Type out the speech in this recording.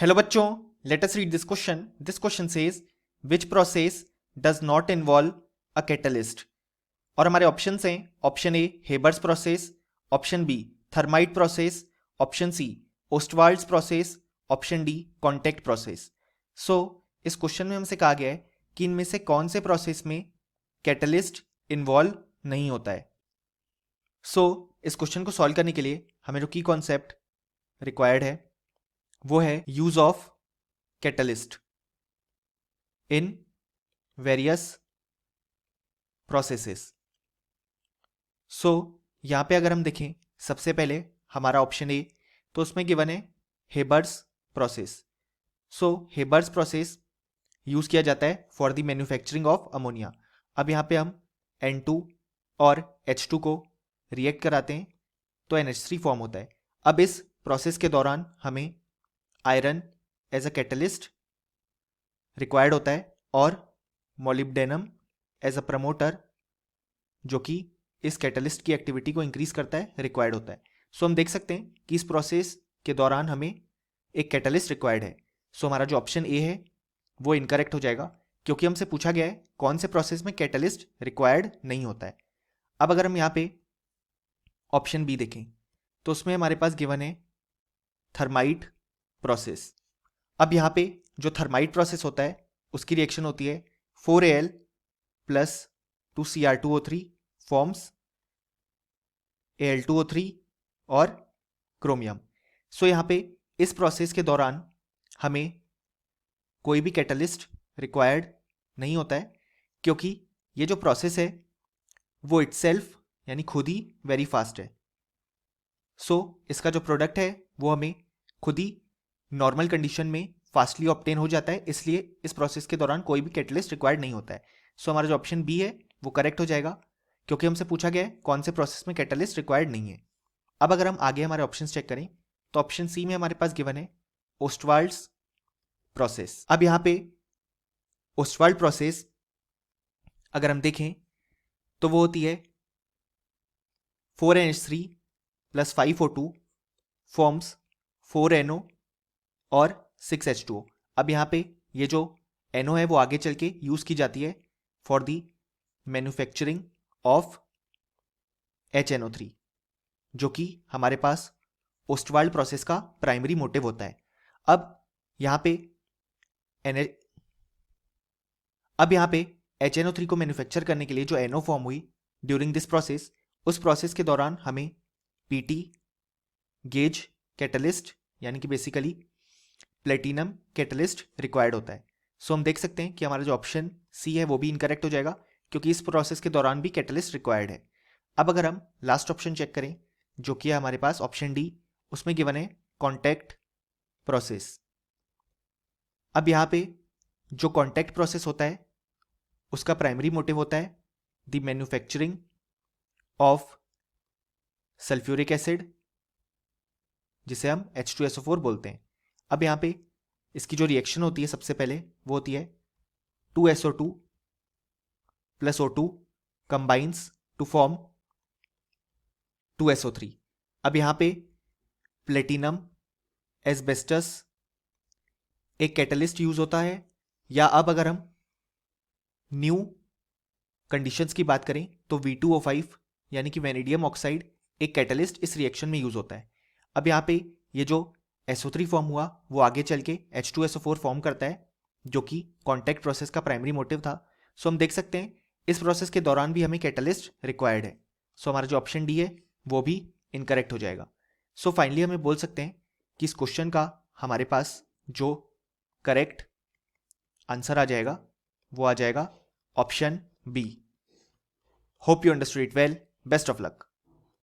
Hello बच्चों, let us read this question. This question says which process does not involve a catalyst. और हमारे options हैं option A Haber's process, option B thermite process, option C Ostwald's process, option D contact process. So इस question में हमसे कहा गया है कि इनमें से कौन से प्रोसेस में कैटलिस्ट इन्वॉल्व नहीं होता है. सो इस क्वेश्चन को सॉल्व करने के लिए हमें जो की कॉन्सेप्ट रिक्वायर्ड है वो है use of catalyst in various processes. So यहां पे अगर हम देखें सबसे पहले हमारा ऑप्शन ए, तो उसमें गिवन है हेबर्स प्रोसेस. सो हेबर्स प्रोसेस यूज किया जाता है for the manufacturing of ammonia. अब यहां पे हम N2 और H2 को रिएक्ट कराते हैं तो NH3 फॉर्म होता है. अब इस प्रोसेस के दौरान हमें iron as a catalyst required होता है और मोलिब्डेनम एज अ प्रमोटर, जो कि इस कैटलिस्ट की एक्टिविटी को इंक्रीज करता है, रिक्वायर्ड होता है. सो हम देख सकते हैं कि इस प्रोसेस के दौरान हमें एक कैटलिस्ट रिक्वायर्ड है. सो हमारा जो ऑप्शन ए है वो इनकरेक्ट हो जाएगा, क्योंकि हमसे पूछा गया है कौन से प्रोसेस में कैटलिस्ट रिक्वायर्ड नहीं होता है. अब अगर हम यहाँ पे ऑप्शन बी देखें तो उसमें हमारे पास गिवन है थर्माइट प्रोसेस. अब यहाँ पे जो थर्माइट प्रोसेस होता है उसकी रिएक्शन होती है 4Al plus 2Cr2O3 forms Al2O3 और क्रोमियम. सो यहाँ पे इस प्रोसेस के दौरान हमें कोई भी कैटलिस्ट रिक्वायर्ड नहीं होता है, क्योंकि ये जो प्रोसेस है वो इटसेल्फ यानी खुद ही वेरी फास्ट है. सो इसका जो प्रोडक्ट है वो हमें खुद ही नॉर्मल कंडीशन में फास्टली ऑब्टेन हो जाता है, इसलिए इस प्रोसेस के दौरान कोई भी कैटलिस्ट रिक्वायर्ड नहीं होता है. सो हमारा जो ऑप्शन बी है वो करेक्ट हो जाएगा, क्योंकि हमसे पूछा गया है कौन से प्रोसेस में कैटलिस्ट रिक्वायर्ड नहीं है. अब अगर हम आगे हमारे ऑप्शन चेक करें तो ऑप्शन सी में हमारे पास गिवन है ओस्टवाल्ड्स प्रोसेस. अब यहां पे ओस्टवाल्ड प्रोसेस अगर हम देखें तो वो होती है 4NH3 plus 5O2 forms 4NO और 6H2O. अब यहाँ पे ये जो NO है वो आगे चल के यूज की जाती है for the manufacturing of HNO3, जो कि हमारे पास ओस्टवाल्ड प्रोसेस का प्राइमरी मोटिव होता है. अब यहाँ पे HNO3 को मैन्युफैक्चर करने के लिए जो NO फॉर्म हुई ड्यूरिंग दिस प्रोसेस, उस प्रोसेस के दौरान हमें PT गेज कैटलिस्ट यानी कि बेसिकली प्लेटिनम कैटलिस्ट रिक्वायर्ड होता है. सो हम देख सकते हैं कि हमारा जो ऑप्शन सी है वो भी इनकरेक्ट हो जाएगा, क्योंकि इस प्रोसेस के दौरान भी कैटलिस्ट रिक्वायर्ड है. अब अगर हम लास्ट ऑप्शन चेक करें जो कि है हमारे पास ऑप्शन डी, उसमें गिवन है कॉन्टैक्ट प्रोसेस. अब यहाँ पे जो कॉन्टैक्ट प्रोसेस होता है उसका प्राइमरी मोटिव होता है the manufacturing of sulphuric acid, जिसे हम H2SO4 बोलते हैं. अब यहाँ पे इसकी जो रिएक्शन होती है सबसे पहले वो होती है 2SO2 plus O2 combines to form 2SO3. अब यहाँ पे प्लेटिनम एस्बेस्टस एक कैटलिस्ट यूज होता है, या अब अगर हम न्यू कंडीशंस की बात करें तो V2O5 यानी कि वेनेडियम ऑक्साइड एक कैटलिस्ट इस रिएक्शन में यूज होता है. अब यहाँ पे ये जो SO3 फॉर्म हुआ वो आगे चल के H2SO4 फॉर्म करता है, जो कि कॉन्टैक्ट प्रोसेस का प्राइमरी मोटिव था. सो हम देख सकते हैं इस प्रोसेस के दौरान भी हमें कैटलिस्ट रिक्वायर्ड है. सो हमारा जो ऑप्शन डी है वो भी इनकरेक्ट हो जाएगा. सो फाइनली हमें बोल सकते हैं कि इस क्वेश्चन का हमारे पास जो करेक्ट आंसर आ जाएगा वो आ जाएगा option B. Hope you understood it well. Best of luck.